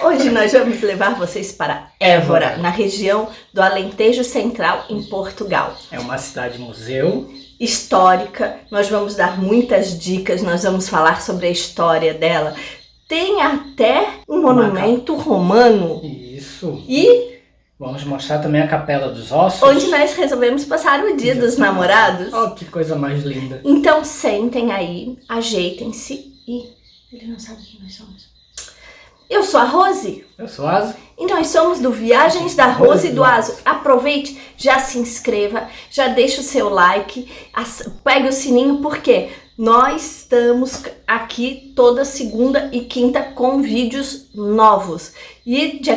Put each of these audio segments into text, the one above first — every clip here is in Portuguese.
Hoje nós vamos levar vocês para Évora, na região do Alentejo Central, em Portugal. É uma cidade-museu histórica, nós vamos dar muitas dicas, nós vamos falar sobre a história dela. Tem até um monumento romano. Isso. E vamos mostrar também a Capela dos Ossos, onde nós resolvemos passar o Dia dos Namorados. Oh, que coisa mais linda. Então sentem aí, ajeitem-se e... Ele não sabe quem nós somos. Eu sou a Rose. Eu sou o Azo. E nós somos do Viagens da Rose e do Azo. Aproveite, já se inscreva, já deixa o seu like, pegue o sininho, porque nós estamos aqui toda segunda e quinta com vídeos novos. E de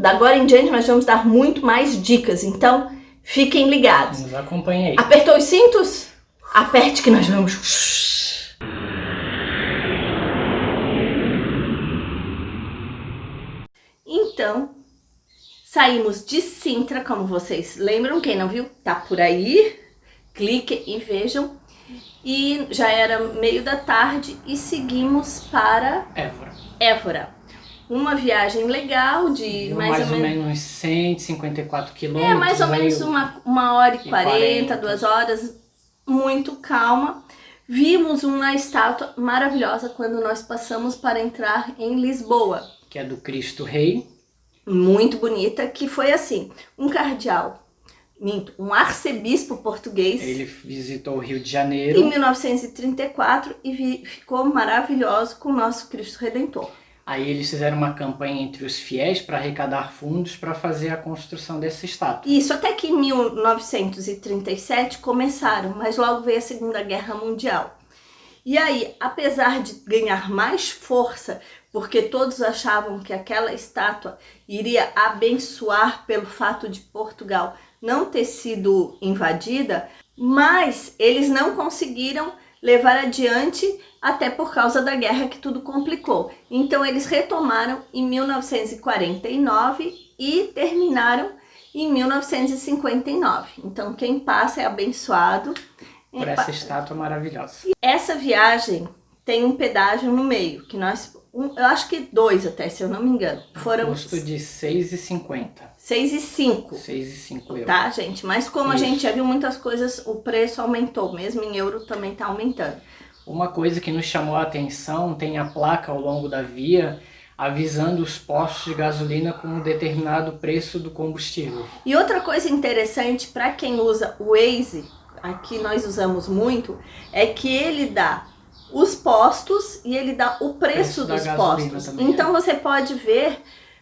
agora em diante nós vamos dar muito mais dicas, então fiquem ligados. Nos acompanhe aí. Apertou os cintos? Aperte que nós vamos... Então, saímos de Sintra, como vocês lembram, quem não viu, tá por aí, clique e vejam. E já era meio da tarde e seguimos para Évora. Uma viagem legal de mais ou menos 154 quilômetros. É, mais ou menos uma hora e 40, 2 horas, muito calma. Vimos uma estátua maravilhosa quando nós passamos para entrar em Lisboa. Que é do Cristo Rei. Muito bonita, que foi assim, um cardeal, um arcebispo português. Ele visitou o Rio de Janeiro. Em 1934 e ficou maravilhoso com o nosso Cristo Redentor. Aí eles fizeram uma campanha entre os fiéis para arrecadar fundos para fazer a construção dessa estátua. Isso, até que em 1937 começaram, mas logo veio a Segunda Guerra Mundial. E aí, apesar de ganhar mais força, porque todos achavam que aquela estátua iria abençoar pelo fato de Portugal não ter sido invadida, mas eles não conseguiram levar adiante até por causa da guerra que tudo complicou. Então eles retomaram em 1949 e terminaram em 1959. Então quem passa é abençoado por essa estátua maravilhosa. Essa viagem tem um pedágio no meio, que nós, eu acho que 2 até, se eu não me engano. Foram custo de 6,50. 6,5. 6,5 euros. Tá, gente? Mas como a gente já viu muitas coisas, o preço aumentou, mesmo em euro também tá aumentando. Uma coisa que nos chamou a atenção, tem a placa ao longo da via avisando os postos de gasolina com um determinado preço do combustível. E outra coisa interessante para quem usa o Waze, aqui nós usamos muito, é que ele dá os postos e ele dá o preço dos postos. Também, então você pode ver,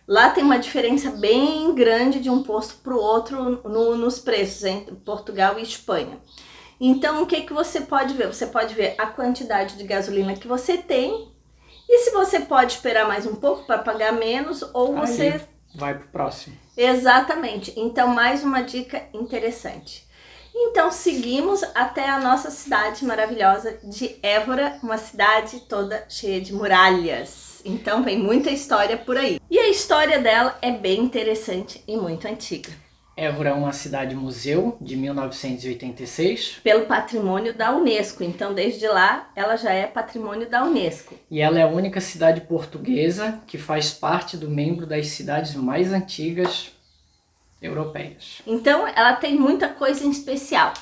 lá tem uma diferença bem grande de um posto para o outro nos preços entre Portugal e Espanha. Então o que você pode ver? Você pode ver a quantidade de gasolina que você tem e se você pode esperar mais um pouco para pagar menos ou você... vai para o próximo. Exatamente. Então mais uma dica interessante. Então seguimos até a nossa cidade maravilhosa de Évora, uma cidade toda cheia de muralhas. Então vem muita história por aí. E a história dela é bem interessante e muito antiga. Évora é uma cidade-museu de 1986. Pelo patrimônio da Unesco, então desde lá ela já é patrimônio da Unesco. E ela é a única cidade portuguesa que faz parte do membro das cidades mais antigas europeias. Então ela tem muita coisa em especial.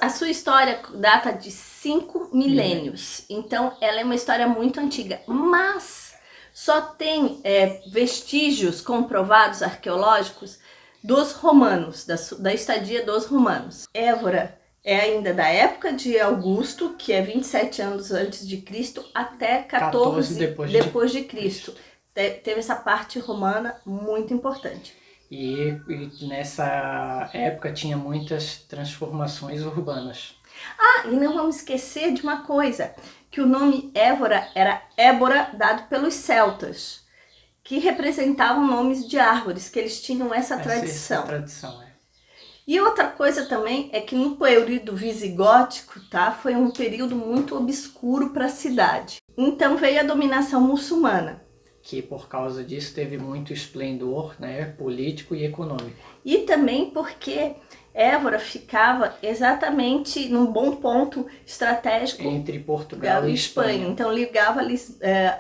A sua história data de 5 milênios, então ela é uma história muito antiga, mas só tem vestígios comprovados arqueológicos dos romanos, da estadia dos romanos. Évora é ainda da época de Augusto, que é 27 anos antes de Cristo, até 14 depois de Cristo. Teve essa parte romana muito importante. E nessa época tinha muitas transformações urbanas. Ah, e não vamos esquecer de uma coisa, que o nome Évora era Ébora, dado pelos celtas, que representavam nomes de árvores, que eles tinham essa tradição. E outra coisa também é que no período visigótico, tá, foi um período muito obscuro para a cidade. Então veio a dominação muçulmana. Que por causa disso teve muito esplendor, né, político e econômico. E também porque Évora ficava exatamente num bom ponto estratégico entre Portugal e Espanha. Então ligava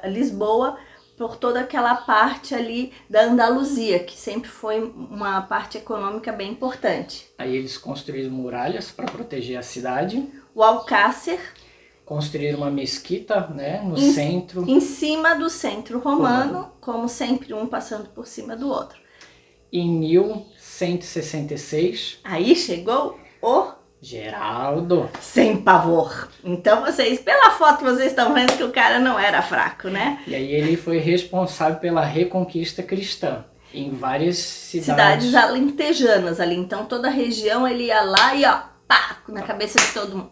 Lisboa por toda aquela parte ali da Andaluzia, que sempre foi uma parte econômica bem importante. Aí eles construíram muralhas para proteger a cidade. O Alcácer. Construíram uma mesquita, né, no centro. Em cima do centro romano, como sempre um passando por cima do outro. Em 1166... Aí chegou o Geraldo. Sem pavor. Então vocês, pela foto, vocês estão vendo que o cara não era fraco, né? E aí ele foi responsável pela reconquista cristã em várias cidades alentejanas ali. Então toda a região ele ia lá e ó, pá, na cabeça de todo mundo.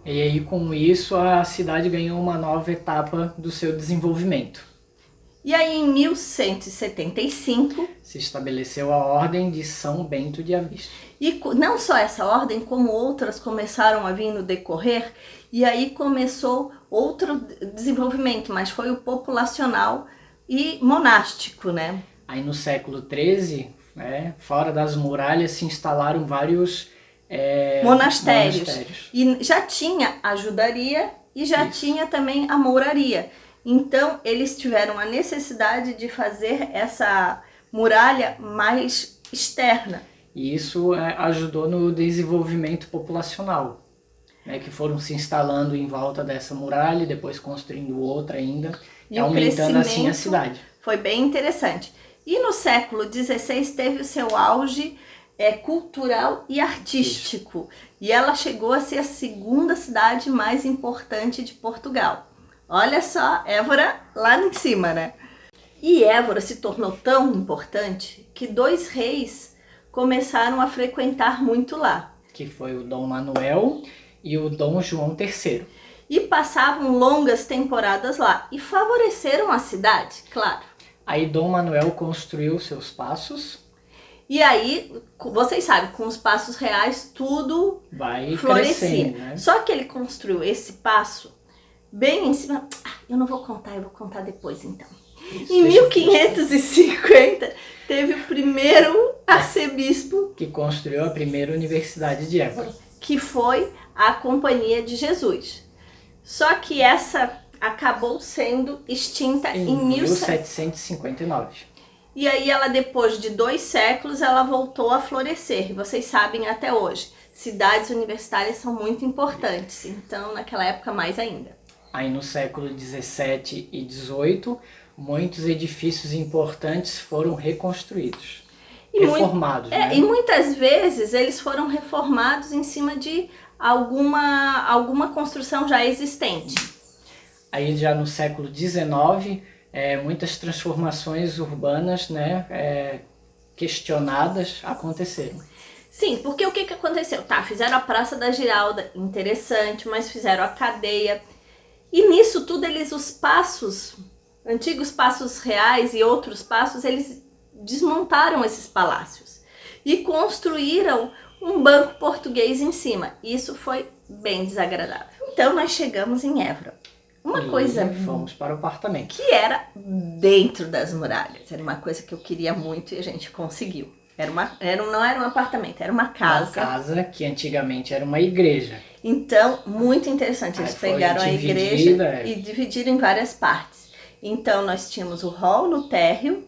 E aí com isso a cidade ganhou uma nova etapa do seu desenvolvimento. E aí em 1175 se estabeleceu a Ordem de São Bento de Avís. E não só essa ordem, como outras começaram a vir no decorrer, e aí começou outro desenvolvimento, mas foi o populacional e monástico, né? Aí no século XIII, fora das muralhas, se instalaram vários monastérios. E já tinha a judaria e já tinha também a mouraria. Então eles tiveram a necessidade de fazer essa muralha mais externa. E isso ajudou no desenvolvimento populacional, né, que foram se instalando em volta dessa muralha, depois construindo outra ainda, e aumentando assim a cidade. Foi bem interessante. E no século XVI teve o seu auge cultural e artístico. E ela chegou a ser a segunda cidade mais importante de Portugal. Olha só, Évora lá em cima, né? E Évora se tornou tão importante que 2 reis começaram a frequentar muito lá. Que foi o Dom Manuel e o Dom João III. E passavam longas temporadas lá e favoreceram a cidade, claro. Aí Dom Manuel construiu seus passos. E aí, vocês sabem, com os passos reais tudo vai florescia. Crescendo, né? Só que ele construiu esse passo bem em cima. Eu não vou contar, eu vou contar depois então. Isso, em 1550 teve o primeiro arcebispo que construiu a primeira universidade de Évora, que foi a Companhia de Jesus. Só que essa acabou sendo extinta em 1759. E aí ela, depois de 2 séculos, ela voltou a florescer. E vocês sabem até hoje, cidades universitárias são muito importantes. Então, naquela época, mais ainda. Aí no século 17 e 18, muitos edifícios importantes foram reconstruídos, reformados. Né? E muitas vezes eles foram reformados em cima de alguma construção já existente. Aí já no século 19, muitas transformações urbanas, né, questionadas aconteceram. Sim, porque o que aconteceu? Fizeram a Praça da Giralda, interessante, mas fizeram a cadeia. E nisso tudo os passos, antigos passos reais e outros passos, eles desmontaram esses palácios e construíram um banco português em cima. Isso foi bem desagradável. Então nós chegamos em Évora. Fomos para o apartamento. Que era dentro das muralhas. Era uma coisa que eu queria muito e a gente conseguiu. Não era um apartamento, era uma casa. Uma casa que antigamente era uma igreja. Então, muito interessante. Eles pegaram a igreja e dividiram em várias partes. Então, nós tínhamos o hall no térreo,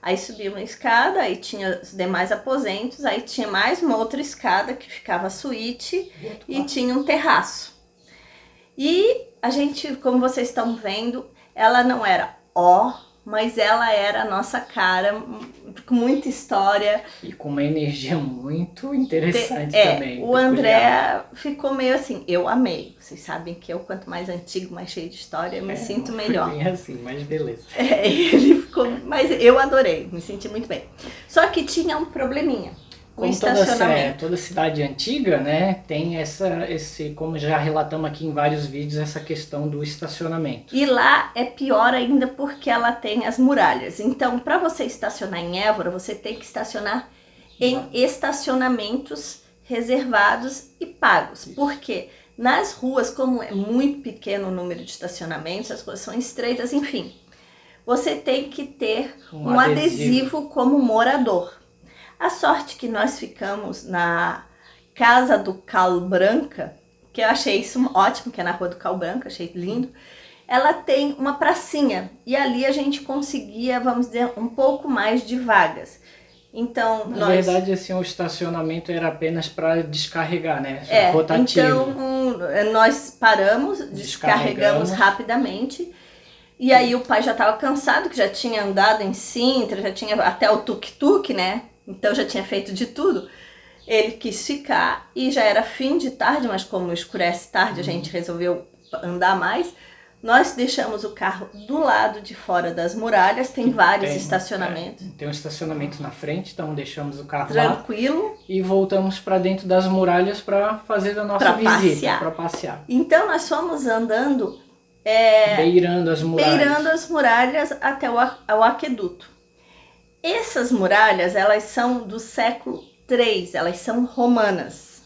aí subia uma escada, aí tinha os demais aposentos, aí tinha mais uma outra escada que ficava a suíte e tinha um terraço. E a gente, como vocês estão vendo, ela não era mas ela era a nossa cara, com muita história. E com uma energia muito interessante também. O André ficou meio assim, eu amei. Vocês sabem que eu, quanto mais antigo, mais cheio de história, eu me sinto melhor. Foi bem assim, mas beleza. Ele ficou, mas eu adorei, me senti muito bem. Só que tinha um probleminha. Como toda cidade antiga, né, tem como já relatamos aqui em vários vídeos, essa questão do estacionamento. E lá é pior ainda porque ela tem as muralhas. Então, para você estacionar em Évora, você tem que estacionar em estacionamentos reservados e pagos. Porque nas ruas, como é muito pequeno o número de estacionamentos, as ruas são estreitas, enfim, você tem que ter um adesivo como morador. A sorte que nós ficamos na Casa do Cal Branca, que eu achei isso ótimo, que é na Rua do Cal Branca, achei lindo. Ela tem uma pracinha e ali a gente conseguia, vamos dizer, um pouco mais de vagas. Então, na verdade, assim, o estacionamento era apenas para descarregar, né? Rotativo. Então, nós paramos, descarregamos rapidamente. E aí o pai já estava cansado, que já tinha andado em Sintra, já tinha até o tuk-tuk, né? Então já tinha feito de tudo. Ele quis ficar e já era fim de tarde, mas como escurece tarde, a gente resolveu andar mais. Nós deixamos o carro do lado de fora das muralhas, tem vários estacionamentos. Tem um estacionamento na frente, então deixamos o carro tranquilo lá e voltamos para dentro das muralhas para fazer a nossa visita, para passear. Então nós fomos andando beirando as muralhas até o aqueduto. Essas muralhas, elas são do século III, elas são romanas.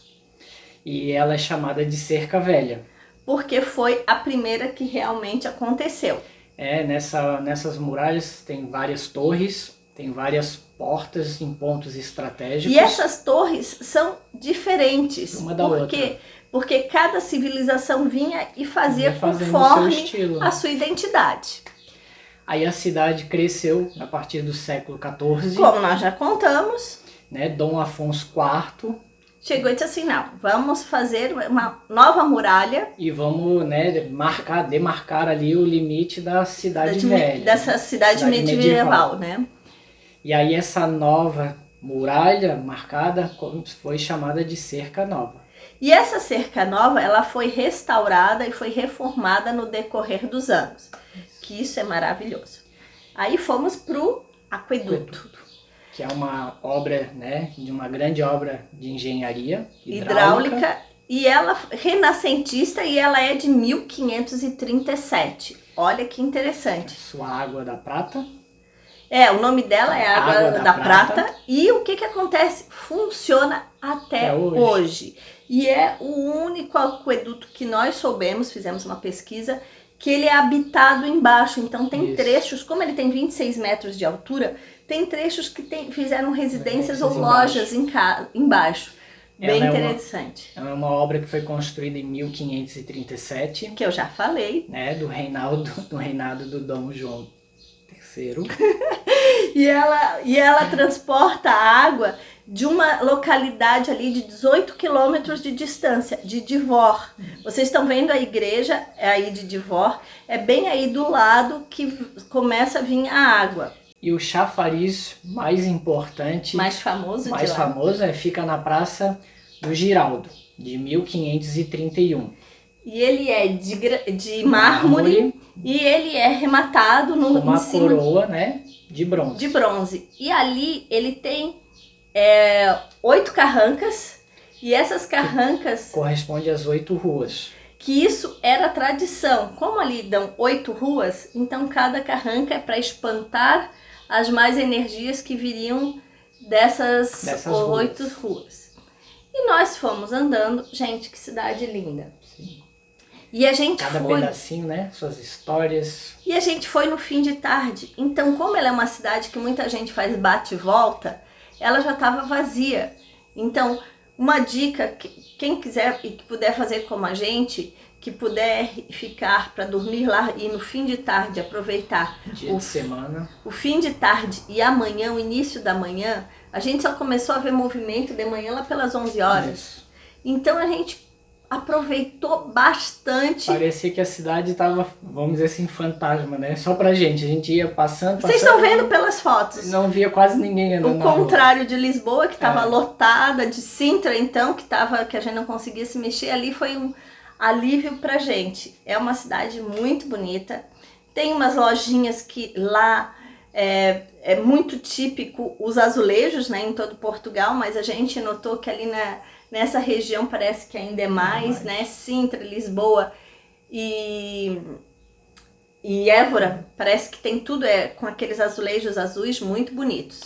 E ela é chamada de cerca velha. Porque foi a primeira que realmente aconteceu. Nessas muralhas tem várias torres, tem várias portas em pontos estratégicos. E essas torres são diferentes. Uma da outra. Porque cada civilização vinha e fazia conforme a sua identidade. Aí a cidade cresceu a partir do século XIV. Como nós já contamos. Né, Dom Afonso IV chegou e disse assim, não, vamos fazer uma nova muralha. E vamos, né, demarcar ali o limite da cidade velha. Dessa cidade medieval, né? E aí essa nova muralha marcada foi chamada de cerca nova. E essa cerca nova, ela foi restaurada e foi reformada no decorrer dos anos. Que isso é maravilhoso. Aí fomos pro aqueduto. Que é uma obra, né, de uma grande obra de engenharia hidráulica. E ela renascentista e ela é de 1537. Olha que interessante. Sua Água da Prata. O nome dela é Água da Prata. E o que acontece? Funciona até hoje. E é o único aqueduto que nós soubemos, fizemos uma pesquisa, que ele é habitado embaixo. Então tem trechos, como ele tem 26 metros de altura, tem trechos que fizeram residências ou lojas embaixo. Bem interessante. É uma obra que foi construída em 1537. Que eu já falei. Né, do reinado do Dom João III. e ela transporta a água de uma localidade ali de 18 quilômetros de distância, de Divor. Vocês estão vendo a igreja aí de Divor, é bem aí do lado que começa a vir a água. E o chafariz mais importante, mais famoso fica na Praça do Giraldo, de 1531. E ele é de mármore e ele é rematado com uma coroa, né, de bronze. De bronze. E ali ele tem 8 carrancas, e essas carrancas corresponde às 8 ruas. Que isso era tradição. Como ali dão 8 ruas, então cada carranca é para espantar as más energias que viriam dessas 8 ruas. E nós fomos andando, gente, que cidade linda. Sim. E a gente Cada pedacinho, né? Suas histórias. E a gente foi no fim de tarde. Então, como ela é uma cidade que muita gente faz bate e volta, ela já estava vazia. Então, uma dica, quem quiser e que puder fazer como a gente, que puder ficar para dormir lá e no fim de tarde aproveitar dia de semana. O fim de tarde e amanhã, o início da manhã, a gente só começou a ver movimento de manhã lá pelas 11 horas. Isso. Então a gente aproveitou bastante. Parecia que a cidade estava, vamos dizer assim, fantasma, né? Só pra gente. A gente ia passando. Vocês estão vendo pelas fotos. Não via quase ninguém andando na rua. O contrário de Lisboa, que estava lotada, de Sintra, então, que a gente não conseguia se mexer. Ali foi um alívio pra gente. É uma cidade muito bonita. Tem umas lojinhas que lá é muito típico os azulejos, né, em todo Portugal, mas a gente notou que ali nessa região parece que ainda é mais, né? Sintra, Lisboa e Évora, parece que tem tudo com aqueles azulejos azuis muito bonitos.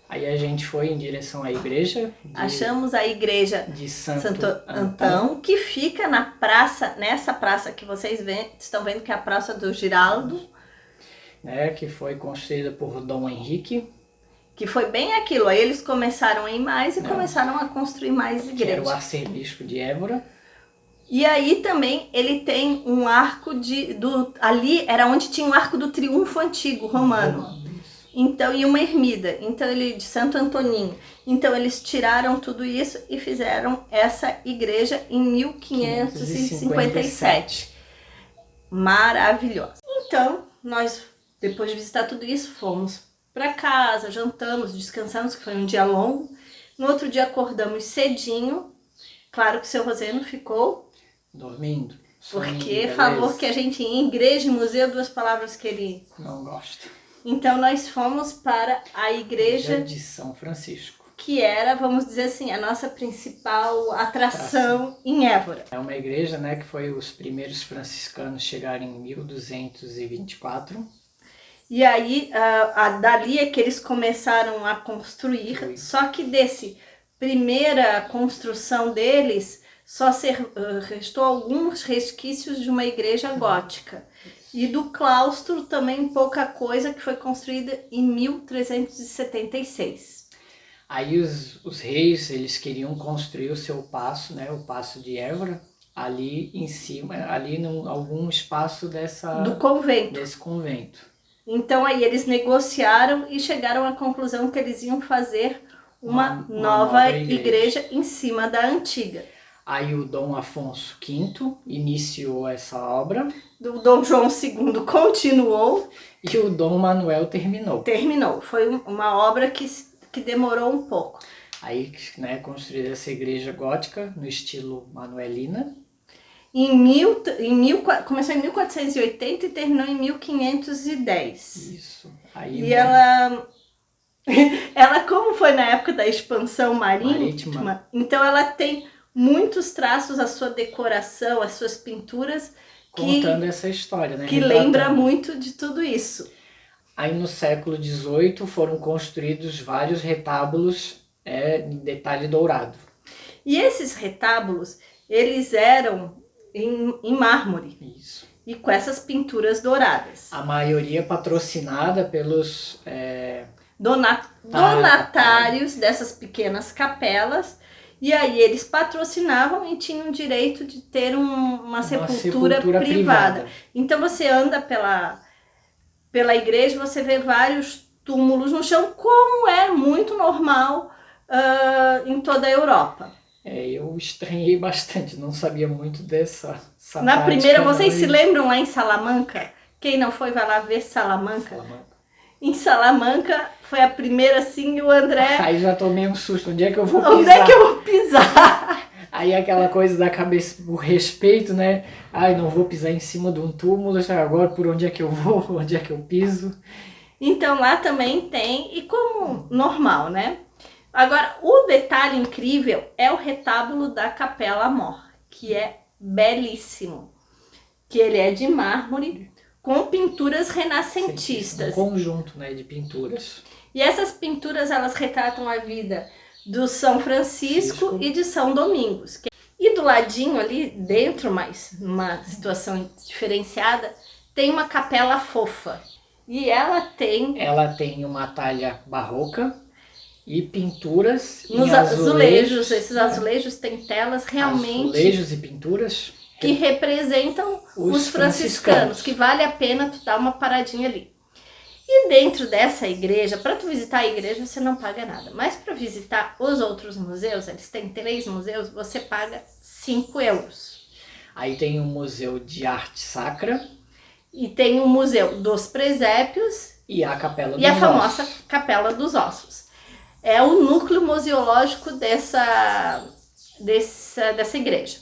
Aí a gente foi em direção à igreja. Achamos a igreja de Santo Antão, que fica nessa praça que vocês estão vendo, que é a Praça do Giraldo. Né, que foi construída por Dom Henrique. Que foi bem aquilo, aí eles começaram a ir mais e começaram a construir mais igrejas. Que era o arcebispo de Évora. E aí também ele tem um arco ali era onde tinha o arco do triunfo antigo romano. Então, e uma ermida, então ele de Santo Antoninho. Então eles tiraram tudo isso e fizeram essa igreja em 1557. Maravilhosa. Então, nós depois de visitar tudo isso, fomos para casa, jantamos, descansamos, que foi um dia longo. No outro dia acordamos cedinho. Claro que o seu Roseno ficou dormindo. Porque falou que a gente ia em igreja e museu, duas palavras que ele não gosta. Então nós fomos para a igreja de São Francisco, que era, vamos dizer assim, a nossa principal atração em Évora. É uma igreja, né, que foi os primeiros franciscanos chegarem em 1224. E aí, dali é que eles começaram a construir, só que desse primeira construção deles, só restou alguns resquícios de uma igreja gótica. E do claustro também pouca coisa, que foi construída em 1376. Aí os reis, eles queriam construir o seu paço, né, o Paço de Évora, ali em cima, ali em algum espaço desse convento. Então aí eles negociaram e chegaram à conclusão que eles iam fazer uma nova igreja em cima da antiga. Aí o Dom Afonso V iniciou essa obra. O Dom João II continuou. E o Dom Manuel terminou. Foi uma obra que demorou um pouco. Aí, né, construíram essa igreja gótica no estilo manuelina. Começou em 1480 e terminou em 1510. Isso. Aí, e ela, como foi na época da expansão marítima, então ela tem muitos traços, a sua decoração, as suas pinturas, contando essa história, né? Que lembra muito de tudo isso. Aí no século XVIII foram construídos vários retábulos em detalhe dourado. E esses retábulos, eles eram em mármore. Isso. E com essas pinturas douradas. A maioria patrocinada pelos donatários dessas pequenas capelas. E aí eles patrocinavam e tinham direito de ter uma sepultura privada. Então você anda pela igreja, você vê vários túmulos no chão, como é muito normal em toda a Europa. Eu estranhei bastante, não sabia muito dessa Na primeira, vocês se lembram lá em Salamanca? Quem não foi, vai lá ver Salamanca. Em Salamanca foi a primeira assim, e o André... Aí já tomei um susto, onde é que eu vou pisar? Onde é que eu vou pisar? Aí aquela coisa da cabeça, o respeito, né? Ai, não vou pisar em cima de um túmulo, agora por onde é que eu vou, onde é que eu piso? Então lá também tem, e como normal, né? Agora, o detalhe incrível é o retábulo da Capela Mor, que é belíssimo. Que ele é de mármore, com pinturas renascentistas. Um conjunto, né, de pinturas. E essas pinturas, elas retratam a vida do São Francisco e de São Domingos. E do ladinho ali, dentro, mas numa situação diferenciada, tem uma capela fofa. E ela tem uma talha barroca e pinturas nos azulejos. Esses azulejos têm telas realmente... Azulejos e pinturas... que representam os franciscanos, que vale a pena tu dar uma paradinha ali. E dentro dessa igreja, para tu visitar a igreja você não paga nada, mas para visitar os outros museus, eles têm 3 museus, você paga 5 euros. Aí tem o Museu de Arte Sacra. E tem o Museu dos Presépios. E a Capela dos Ossos. E a famosa Capela dos Ossos. É o núcleo museológico dessa igreja.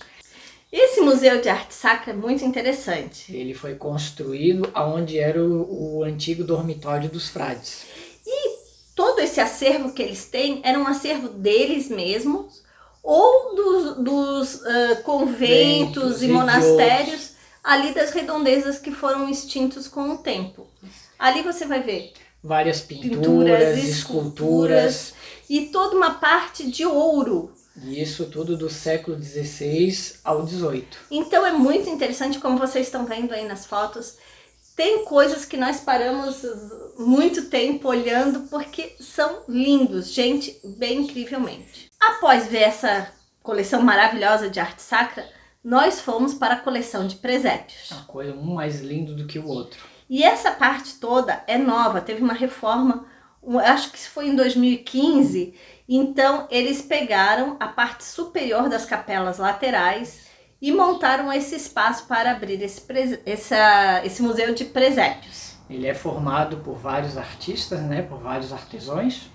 Esse Museu de Arte Sacra é muito interessante. Ele foi construído onde era o antigo dormitório dos frades. E todo esse acervo que eles têm era um acervo deles mesmos ou dos conventos e monastérios ali das redondezas que foram extintos com o tempo. Ali você vai ver várias pinturas, esculturas e toda uma parte de ouro. E isso tudo do século XVI ao XVIII. Então é muito interessante, como vocês estão vendo aí nas fotos, Tem coisas que nós paramos muito tempo olhando porque são lindos, gente, bem incrivelmente. Após ver essa coleção maravilhosa de arte sacra, nós fomos para a coleção de presépios. Uma coisa, um mais lindo do que o outro. E essa parte toda é nova, teve uma reforma, acho que foi em 2015, então eles pegaram a parte superior das capelas laterais e montaram esse espaço para abrir esse museu de presépios. Ele é formado por vários artistas, né, por vários artesãos.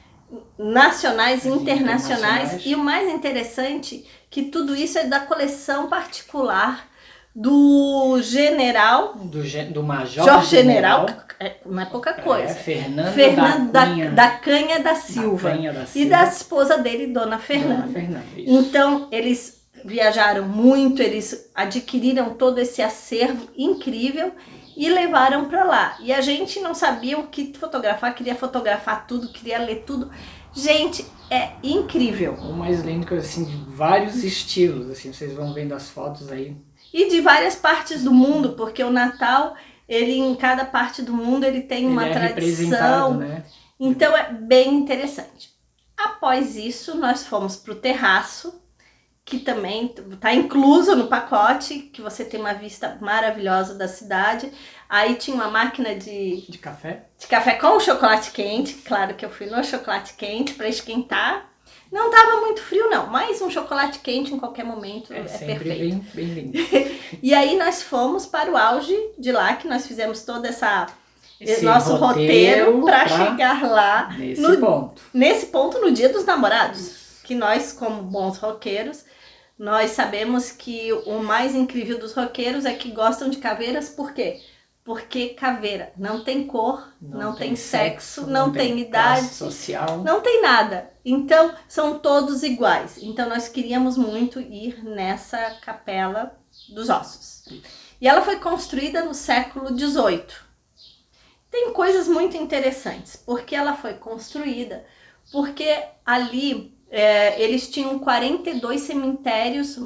Nacionais e internacionais. E o mais interessante que tudo isso é da coleção particular do general, do major Jorge General, não é pouca coisa, Fernando da Canha da Silva, e da esposa dele, Dona Fernanda. Então eles viajaram muito, eles adquiriram todo esse acervo incrível e levaram para lá. E a gente não sabia o que fotografar, queria fotografar tudo, queria ler tudo. Gente, é incrível. O mais lindo que assim, de vários estilos, assim, vocês vão vendo as fotos aí. E de várias partes do mundo, porque o Natal, ele em cada parte do mundo, ele tem uma tradição. Né? Então é bem interessante. Após isso, nós fomos para o terraço, que também está incluso no pacote, que você tem uma vista maravilhosa da cidade. Aí tinha uma máquina de café. De café com chocolate quente. Claro que eu fui no chocolate quente para esquentar. Não estava muito frio não, mas um chocolate quente em qualquer momento é perfeito. Bem lindo. E aí nós fomos para o auge de lá, que nós fizemos todo esse nosso roteiro para chegar lá nesse ponto no Dia dos Namorados. Que nós, como bons roqueiros, nós sabemos que o mais incrível dos roqueiros é que gostam de caveiras. Por quê? Porque caveira não tem cor, não tem sexo, não tem idade, social, não tem nada. Então, são todos iguais. Então, nós queríamos muito ir nessa capela dos ossos. E ela foi construída no século XVIII. Tem coisas muito interessantes, porque ela foi construída porque ali eles tinham 42 cemitérios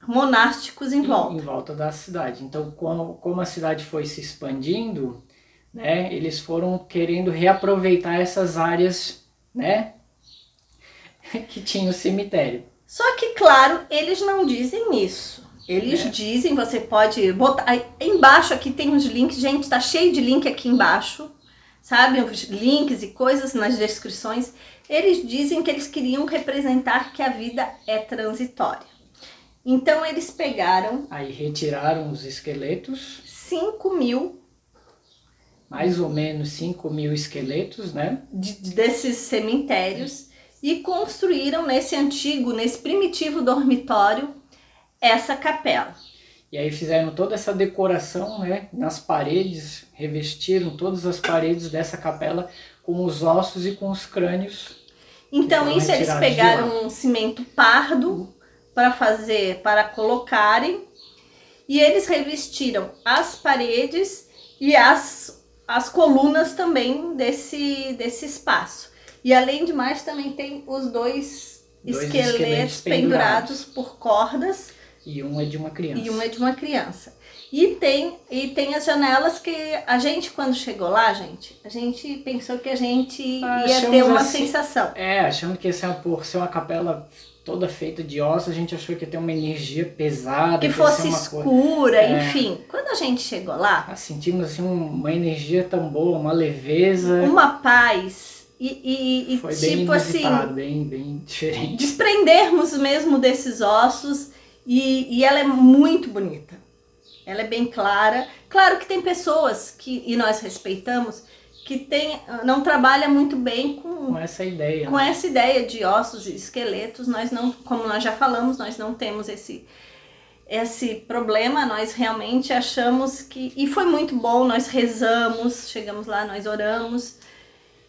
monásticos em volta da cidade. Então, como a cidade foi se expandindo, né, eles foram querendo reaproveitar essas áreas, né, que tinha o cemitério. Só que, claro, eles não dizem isso. Eles dizem, você pode botar... Aí, embaixo aqui tem uns links, gente, tá cheio de link aqui embaixo, sabe? Os links e coisas nas descrições. Eles dizem que eles queriam representar que a vida é transitória. Então eles pegaram... Aí retiraram os esqueletos. 5.000. Mais ou menos 5.000 esqueletos, né? Desses cemitérios. E construíram nesse primitivo dormitório, essa capela. E aí fizeram toda essa decoração, né? Nas paredes, revestiram todas as paredes dessa capela com os ossos e com os crânios. Então isso eles pegaram um cimento pardo para colocarem, e eles revestiram as paredes e as colunas também desse espaço. E além de mais também tem os dois esqueletos pendurados por cordas. E um é de uma criança. E tem as janelas que a gente, quando chegou lá, a gente pensou que a gente ia ter uma sensação. Achando que por ser uma capela toda feita de ossos, a gente achou que ia ter uma energia pesada. Que fosse escura, enfim. Quando a gente chegou lá... sentimos assim, uma energia tão boa, uma leveza. Uma paz. E foi tipo assim... bem diferente. Desprendermos mesmo desses ossos. E ela é muito bonita. Ela é bem clara. Claro que tem pessoas e nós respeitamos, que não trabalha muito bem com essa ideia. Com essa ideia de ossos e esqueletos. Nós não, como nós já falamos, nós não temos esse problema. Nós realmente achamos que... E foi muito bom, nós rezamos, chegamos lá, nós oramos.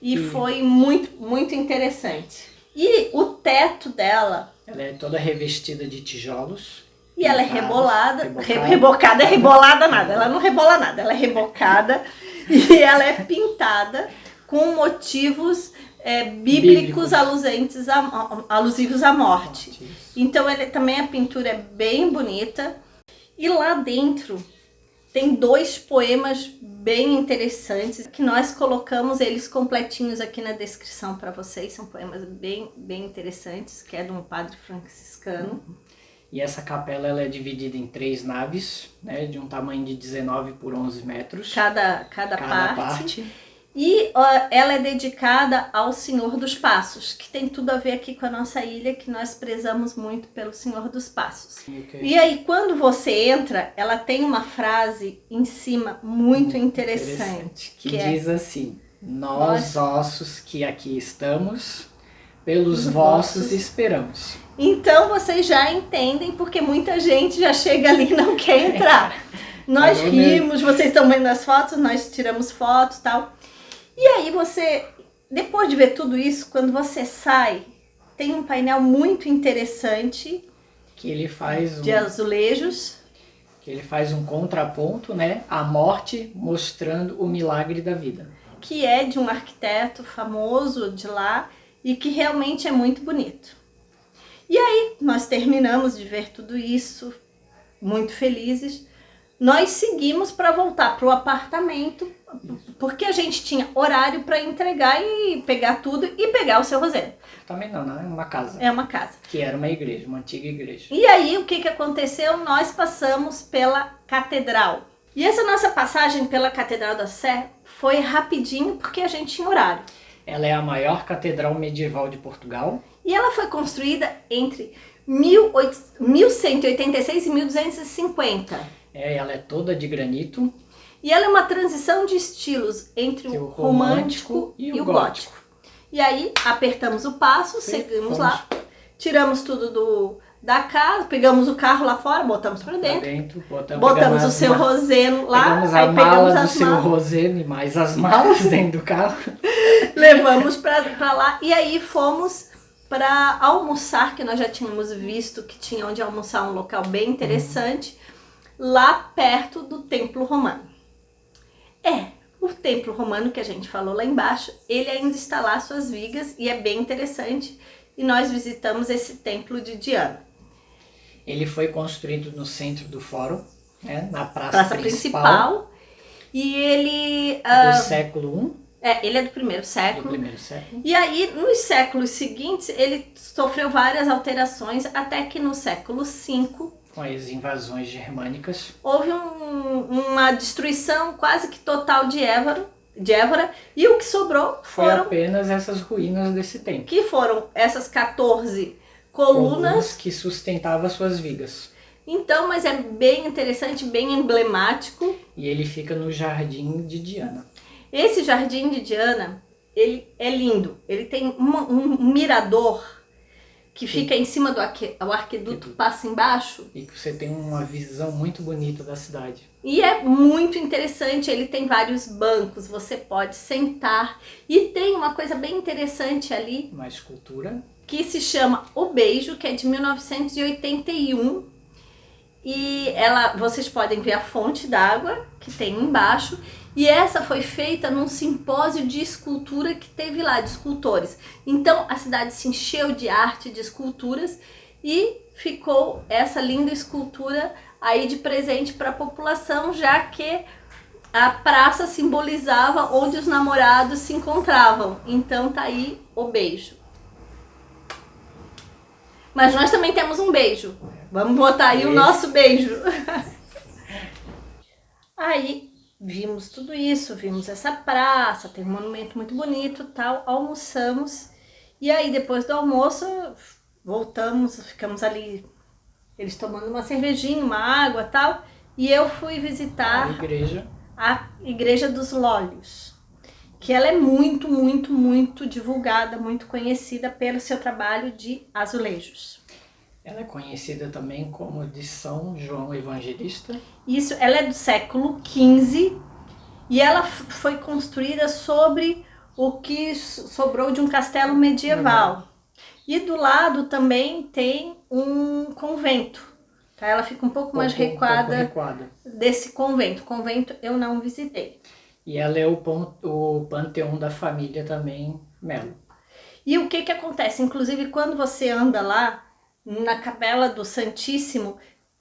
E foi muito, muito interessante. E o teto dela... Ela é toda revestida de tijolos. E ela é rebolada. Rebolada nada. Ela não rebola nada. Ela é rebocada. E ela é pintada com motivos bíblicos alusivos à morte. Então também a pintura é bem bonita. E lá dentro tem 2 poemas bem interessantes que nós colocamos eles completinhos aqui na descrição para vocês. São poemas bem interessantes, que é de um padre franciscano. E essa capela ela é dividida em 3 naves, né, de um tamanho de 19 por 11 metros. Cada parte. E ela é dedicada ao Senhor dos Passos, que tem tudo a ver aqui com a nossa ilha, que nós prezamos muito pelo Senhor dos Passos. Okay. E aí, quando você entra, ela tem uma frase em cima muito interessante. Que diz assim: nós ossos que aqui estamos, pelos vossos esperamos. Então vocês já entendem, porque muita gente já chega ali e não quer entrar. Nós rimos, vocês estão vendo as fotos, nós tiramos fotos e tal. E aí você, depois de ver tudo isso, quando você sai, tem um painel muito interessante que ele faz de azulejos. Que ele faz um contraponto, né? A morte mostrando o milagre da vida. Que é de um arquiteto famoso de lá e que realmente é muito bonito. E aí nós terminamos de ver tudo isso, muito felizes. Nós seguimos para voltar para o apartamento, porque a gente tinha horário para entregar e pegar tudo e pegar o seu Roseno. Também não, é uma casa. É uma casa. Que era uma igreja, uma antiga igreja. E aí o que aconteceu? Nós passamos pela catedral. E essa nossa passagem pela Catedral da Sé foi rapidinho porque a gente tinha horário. Ela é a maior catedral medieval de Portugal. E ela foi construída entre 1186 e 1250. Ela é toda de granito. E ela é uma transição de estilos entre o romântico e o gótico. E aí apertamos o passo, seguimos lá, tiramos tudo da casa, pegamos o carro lá fora, botamos para dentro, botamos o seu Roseno lá, pegamos a mala do seu Roseno e mais as malas dentro do carro. Levamos para lá e aí fomos para almoçar, que nós já tínhamos visto que tinha onde almoçar, um local bem interessante, lá perto do Templo Romano. O Templo Romano que a gente falou lá embaixo, ele ainda está lá, suas vigas, e é bem interessante, e nós visitamos esse templo de Diana. Ele foi construído no centro do fórum, né, na praça principal, e ele... do século I. Ele é do primeiro século. Do primeiro século. E aí, nos séculos seguintes, ele sofreu várias alterações, até que no século V, com as invasões germânicas, houve uma destruição quase que total de Évora, e o que sobrou foi apenas essas ruínas desse templo. Que foram essas 14 colunas que sustentavam suas vigas. Então, mas é bem interessante, bem emblemático. E ele fica no Jardim de Diana. Esse Jardim de Diana, ele é lindo. Ele tem um mirador que fica em cima do arquiduto, passa embaixo. E que você tem uma visão muito bonita da cidade. E é muito interessante, ele tem vários bancos, você pode sentar. E tem uma coisa bem interessante ali. Uma escultura. Que se chama O Beijo, que é de 1981. E vocês podem ver a fonte d'água que tem embaixo. E essa foi feita num simpósio de escultura que teve lá, de escultores. Então a cidade se encheu de arte, de esculturas, e ficou essa linda escultura aí de presente para a população, já que a praça simbolizava onde os namorados se encontravam. Então tá aí o beijo. Mas nós também temos um beijo. Vamos botar aí o nosso beijo. Aí vimos tudo isso, vimos essa praça, tem um monumento muito bonito, tal, almoçamos. E aí depois do almoço voltamos, ficamos ali, eles tomando uma cervejinha, uma água, tal, e eu fui visitar a Igreja dos Lólios, que ela é muito, muito, muito divulgada, muito conhecida pelo seu trabalho de azulejos. Ela é conhecida também como de São João Evangelista. Isso, ela é do século XV e ela foi construída sobre o que sobrou de um castelo medieval. E do lado também tem um convento. Tá? Ela fica um pouco mais recuada desse convento. O convento eu não visitei. E ela é o panteão da família também, Melo. E o que acontece? Inclusive, quando você anda lá, na Capela do Santíssimo,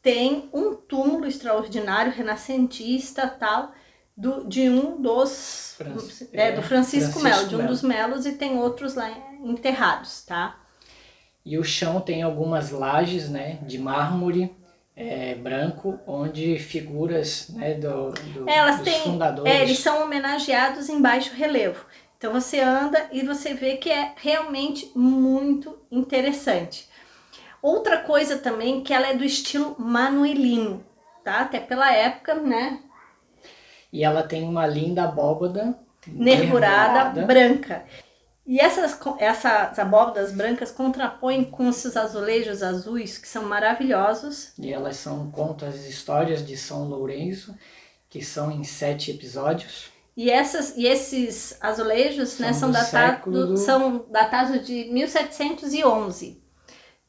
tem um túmulo extraordinário, renascentista, tal, do Francisco Melo, de um dos Melos, e tem outros lá enterrados, tá? E o chão tem algumas lajes, né, de mármore branco, onde figuras, né, dos fundadores... eles são homenageados em baixo relevo. Então você anda e você vê que é realmente muito interessante. Outra coisa também, que ela é do estilo manuelino, tá? Até pela época, né? E ela tem uma linda abóbada nervurada branca. E essas abóbadas brancas contrapõem com esses azulejos azuis, que são maravilhosos. E elas contam as histórias de São Lourenço, que são em 7 episódios. E esses azulejos, né, são datados de 1711,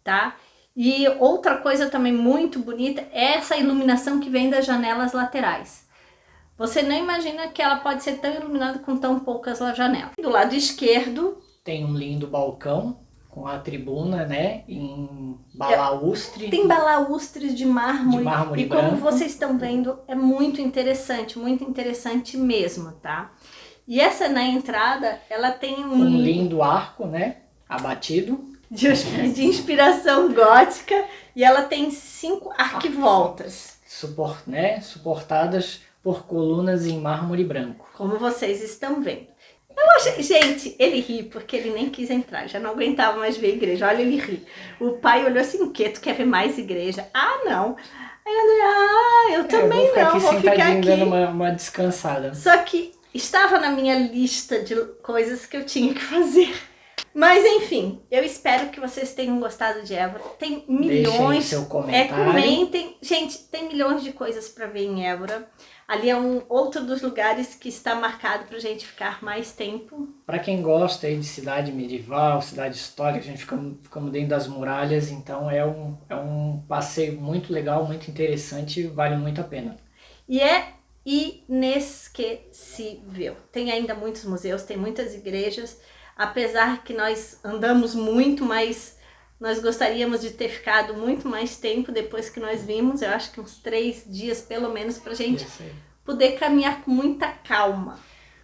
tá? E outra coisa também muito bonita é essa iluminação que vem das janelas laterais. Você não imagina que ela pode ser tão iluminada com tão poucas janelas. Do lado esquerdo tem um lindo balcão com a tribuna, né, em balaustre. Tem balaustres de mármore e branco. Como vocês estão vendo, é muito interessante mesmo, tá? E essa na entrada, ela tem um lindo arco, né, abatido. De inspiração gótica, e ela tem 5 arquivoltas. Suportadas por colunas em mármore branco. Como vocês estão vendo. Gente, ele ri porque ele nem quis entrar, já não aguentava mais ver a igreja. Olha, ele ri. O pai olhou assim, o quê? Tu quer ver mais igreja? Ah, não. Aí o André, eu também vou ficar aqui. Dando uma descansada. Só que estava na minha lista de coisas que eu tinha que fazer. Mas enfim, eu espero que vocês tenham gostado de Évora. Tem milhões. Deixem seu comentário. Comentem. Gente, tem milhões de coisas para ver em Évora. Ali é outro dos lugares que está marcado pra gente ficar mais tempo. Para quem gosta aí de cidade medieval, cidade histórica, a gente ficamos dentro das muralhas, então é um passeio muito legal, muito interessante, vale muito a pena. E é inesquecível. Tem ainda muitos museus, tem muitas igrejas, apesar que nós andamos muito, mas nós gostaríamos de ter ficado muito mais tempo depois que nós vimos. Eu acho que uns 3 dias pelo menos pra gente poder caminhar com muita calma.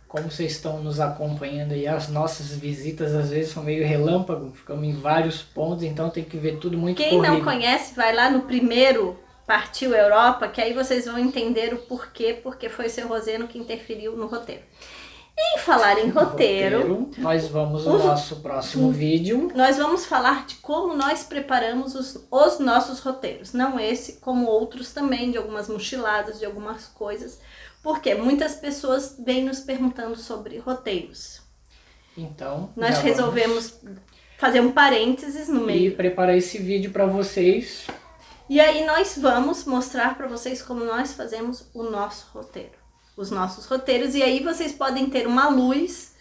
Como vocês estão nos acompanhando aí, as nossas visitas às vezes são meio relâmpago, ficamos em vários pontos, então tem que ver tudo muito corrido. Quem não conhece, vai lá no primeiro Partiu Europa, que aí vocês vão entender o porquê, porque foi o seu Roseno que interferiu no roteiro. Em falar em roteiro, nós vamos no nosso próximo vídeo. Nós vamos falar de como nós preparamos os nossos roteiros. Não esse, como outros também, de algumas mochiladas, de algumas coisas. Porque muitas pessoas vêm nos perguntando sobre roteiros. Então, nós resolvemos fazer um parênteses no meio. E preparar esse vídeo para vocês. E aí nós vamos mostrar para vocês como nós fazemos o nosso roteiro. Os nossos roteiros, e aí vocês podem ter uma luz,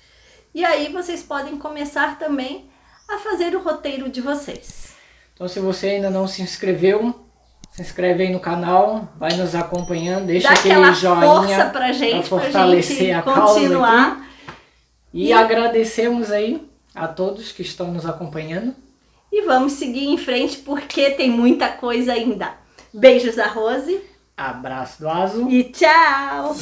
e aí vocês podem começar também a fazer o roteiro de vocês. Então, se você ainda não se inscreveu, se inscreve aí no canal, vai nos acompanhando, deixa aquele joinha pra gente, fortalecer a continuar. Causa aqui. E agradecemos aí a todos que estão nos acompanhando. E vamos seguir em frente, porque tem muita coisa ainda. Beijos da Rose. Abraço do Azo. E tchau!